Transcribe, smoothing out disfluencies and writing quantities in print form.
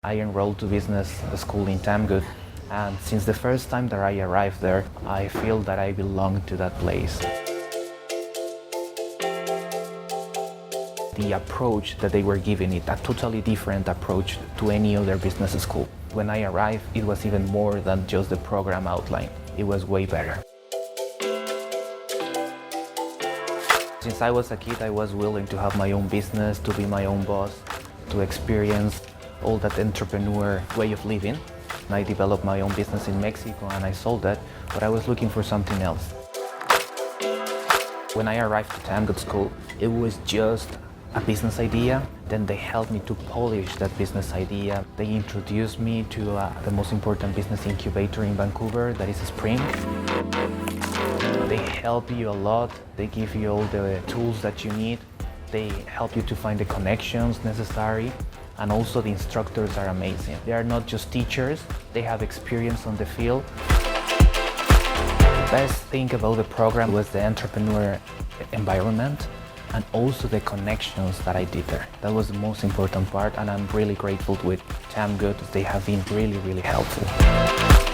I enrolled to business school in Tamwood, and since the first time that I arrived there, I feel that I belong to that place. The approach that they were giving it, a totally different approach to any other business school. When I arrived, it was even more than just the program outline. It was way better. Since I was a kid, I was willing to have my own business, to be my own boss, to experience all that entrepreneur way of living. I developed my own business in Mexico and I sold that, but I was looking for something else. When I arrived to Tamwood School, it was just a business idea. Then they helped me to polish that business idea. They introduced me to the most important business incubator in Vancouver, that is Spring. They help you a lot. They give you all the tools that you need. They help you to find the connections necessary. And also the instructors are amazing. They are not just teachers, they have experience on the field. The best thing about the program was the entrepreneur environment and also the connections that I did there. That was the most important part, and I'm really grateful with Tamwood. They have been really, really helpful.